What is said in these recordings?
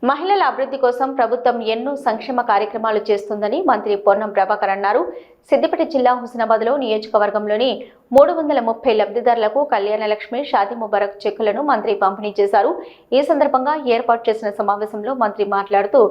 మహిళల అభివృద్ధి కోసం ప్రభుత్వం ఎన్నో సంక్షేమ కార్యక్రమాలు చేస్తుందని మంత్రి పొన్నం ప్రభాకర్ అన్నారు. సిద్దిపేట జిల్లా హుస్నాబాద్లో నియోజకవర్గంలోని 330 లబ్ధిదారులకు కళ్యాణ లక్ష్మి, షాదీ ముబారక్ చెక్కులను మంత్రి పంపిణీ చేశారు. ఈ సందర్భంగా ఏర్పాటు చేసిన సమావేశంలో మంత్రి మాట్లాడుతూ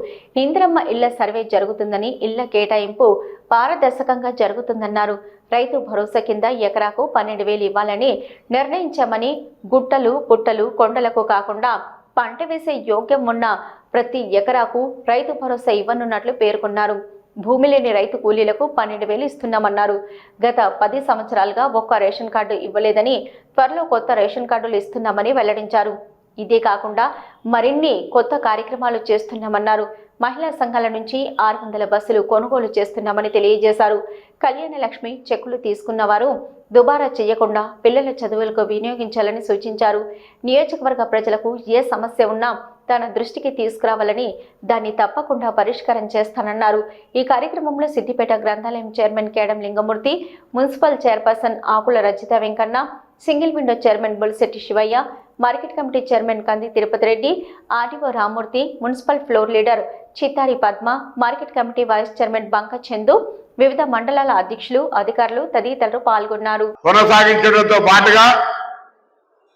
ఇందిరమ్మ ఇళ్ల సర్వే జరుగుతుందని, ఇళ్ల కేటాయింపు పారదర్శకంగా జరుగుతుందన్నారు. రైతు భరోసా కింద ఎకరాకు 12,000 ఇవ్వాలని నిర్ణయించామని, గుట్టలు, పుట్టలు, కొండలకు కాకుండా పంట వేసే యోగ్యం ఉన్న ప్రతి ఎకరాకు రైతు భరోసా ఇవ్వనున్నట్లు పేర్కొన్నారు. భూమి లేని రైతు కూలీలకు 12,000 ఇస్తున్నామన్నారు. గత 10 సంవత్సరాలుగా ఒక్క రేషన్ కార్డు ఇవ్వలేదని, త్వరలో కొత్త రేషన్ కార్డులు ఇస్తున్నామని వెల్లడించారు. ఇదే కాకుండా మరిన్ని కొత్త కార్యక్రమాలు చేస్తున్నామన్నారు. మహిళా సంఘాల నుంచి 600 బస్సులు కొనుగోలు చేస్తున్నామని తెలియజేశారు. కళ్యాణ లక్ష్మి చెక్కులు తీసుకున్న వారు దుబారా చేయకుండా పిల్లల చదువులకు వినియోగించాలని సూచించారు. నియోజకవర్గ ప్రజలకు ఏ సమస్య ఉన్నా తన దృష్టికి తీసుకురావాలని, దాన్ని తప్పకుండా పరిష్కారం చేస్తానన్నారు. ఈ కార్యక్రమంలో సిద్దిపేట గ్రంథాలయం chairman Kedam Lingamurthy, municipal chairperson Akula Rajitha Venkanna, single window chairman Bolishetti Shivaiah, market committee chairman Kandi Tirupati Reddy, RDO Ramurthy, municipal floor leader Chittari Padma, market committee vice chairman Banka Chandu, వివిధ మండలాల అధ్యక్షులు, అధికారులు తదితరులు పాల్గొన్నారు. కొనసాగించడంతో పాటుగా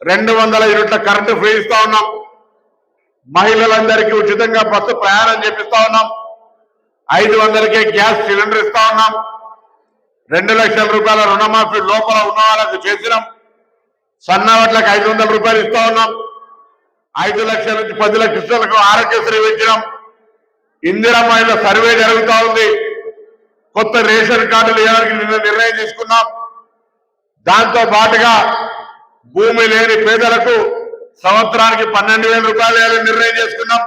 200 యూనిట్ల కరెంటు ఫ్రీ ఇస్తా ఉన్నాం. మహిళలందరికీ ఉచితంగా బస్సు ప్రయాణం చేపిస్తా ఉన్నాం. 500కే గ్యాస్ సిలిండర్ ఇస్తా ఉన్నాం. 2 లక్షల రూపాయల రుణమాఫీ లోపల ఉన్న వాళ్ళకు చేసినాం. సన్నవట్లకు 500 రూపాయలు ఇస్తా ఉన్నాం. 5 లక్షల నుంచి 10 లక్షలకు ఆరోగ్యశ్రీ ఇచ్చినాం. ఇందిరమ్మ ఇళ్ల సర్వే జరుగుతూ ఉంది. కొత్త రేషన్ కార్డులు ఇవ్వడానికి నిన్న నిర్ణయం తీసుకున్నాం. దాంతో పాటుగా భూమి లేని పేదలకు సంవత్సరానికి 12,000 రూపాయలు ఇవ్వాలని నిర్ణయం చేసుకున్నాం.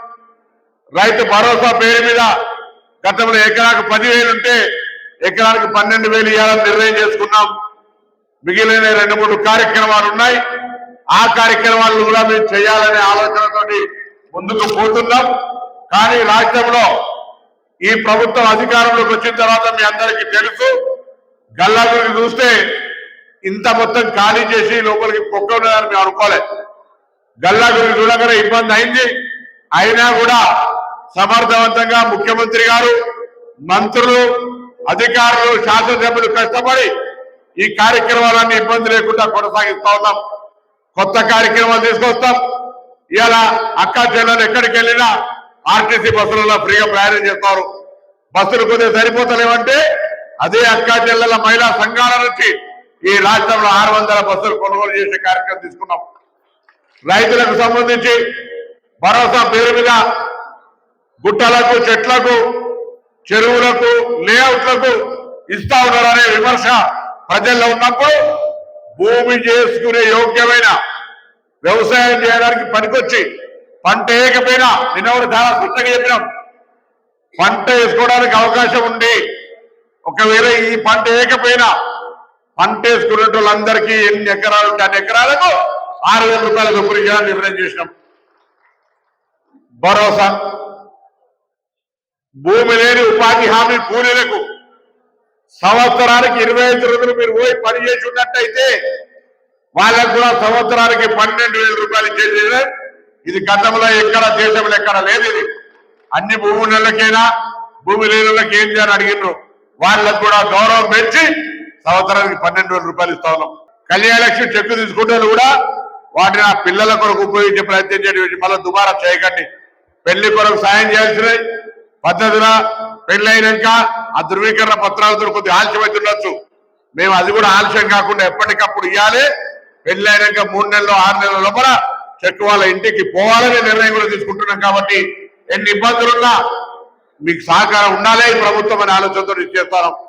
రైతు భరోసా పేరు మీద గతంలో ఎకరాకు 10,000 ఉంటే ఎకరానికి 12,000 ఇవ్వాలని నిర్ణయం చేసుకున్నాం. మిగిలిన 2-3 కార్యక్రమాలు ఉన్నాయి. ఆ కార్యక్రమాలను కూడా మేము చేయాలనే ఆలోచనతోటి ముందుకు పోతున్నాం. కానీ రాష్ట్రంలో ఈ ప్రభుత్వం అధికారంలోకి వచ్చిన తర్వాత మీ అందరికీ తెలుసు, గల్లాగురికి చూస్తే ఇంత మొత్తం ఖాళీ చేసి లోపలికి పొక్క ఉన్నదని మేము అనుకోలేదు. గల్లాగురికి చూడగానే ఇబ్బంది అయింది. అయినా కూడా సమర్థవంతంగా ముఖ్యమంత్రి గారు, మంత్రులు, అధికారులు, శాసనసభ్యులు కష్టపడి ఈ కార్యక్రమాలన్నీ ఇబ్బంది లేకుండా కొనసాగిస్తా ఉన్నాం. కొత్త కార్యక్రమాలు తీసుకొస్తాం. ఇలా అక్క చెల్లెలు ఎక్కడికి వెళ్ళినా ఆర్టీసీ బస్సులలో ఫ్రీగా ప్రయాణం చేస్తారు. బస్సులు కొద్దిగా సరిపోతలేవంటే అదే అక్క చెల్లెల మహిళా సంఘాల నుంచి ఈ రాష్ట్రంలో 600 బస్సులు కొనుగోలు చేసే కార్యక్రమం తీసుకున్నాం. రైతులకు సంబంధించి భరోసా పేరు మీద గుట్టలకు, చెట్లకు, చెరువులకు, లేఅవుట్లకు ఇస్తా ఉన్నారనే విమర్శ ప్రజల్లో ఉన్నప్పుడు భూమి చేసుకునే యోగ్యమైన వ్యవసాయం చేయడానికి పనికొచ్చి పంట వేయకపోయినా నిన్న చాలా స్పష్టంగా చెప్పినాం. పంట వేసుకోవడానికి అవకాశం ఉంది. ఒకవేళ ఈ పంట వేయకపోయినా పంట వేసుకునే వాళ్ళందరికీ ఎన్ని ఎకరాలు ఉంటే అన్ని ఎకరాలకు 6,000 రూపాయల చొప్పున ఇవ్వాలని నిర్ణయం చేసినాం. భరోసా భూమి లేని ఉపాధి హామీ కూలీలకు సంవత్సరానికి 25 రోజులు మీరు పోయి పని చేసి ఉన్నట్టయితే వాళ్ళకు కూడా సంవత్సరానికి 12,000 రూపాయలు ఇచ్చేది. ఇది గతంలో ఎక్కడ దేశంలో ఎక్కడ లేదు. ఇది అన్ని భూమి నెలలకైనా భూమి లేని వాళ్ళకి ఏం చేయాలని అడిగినారు. వాళ్ళకు కూడా గౌరవం పెంచి సంవత్సరానికి 12,000 రూపాయలు ఇస్తా ఉన్నాం. కళ్యాణ లక్ష్మి చెక్కు తీసుకుంటే కూడా వాటిని ఆ పిల్లల కొరకు ఉపయోగించే ప్రయత్నం చేయండి. మళ్ళీ దుబారా చేయకండి. పెళ్లి కొరకు సాయం చేయాల్సిన పద్ధతిన పెళ్ళైనాక ఆ ధృవీకరణ పత్రాలతో కొద్దిగా ఆలస్యం అవుతుండొచ్చు. మేము అది కూడా ఆలస్యం కాకుండా ఎప్పటికప్పుడు ఇవ్వాలి. పెళ్ళైనాక 3 నెలలు 6 నెలల లోపల చెక్కు వాళ్ళ ఇంటికి పోవాలనే నిర్ణయం కూడా తీసుకుంటున్నాం. కాబట్టి ఎన్ని ఇబ్బందులున్నా మీకు సహకారం ఉండాలి ప్రభుత్వం అనే ఆలోచనతో ఇచ్చేస్తాం.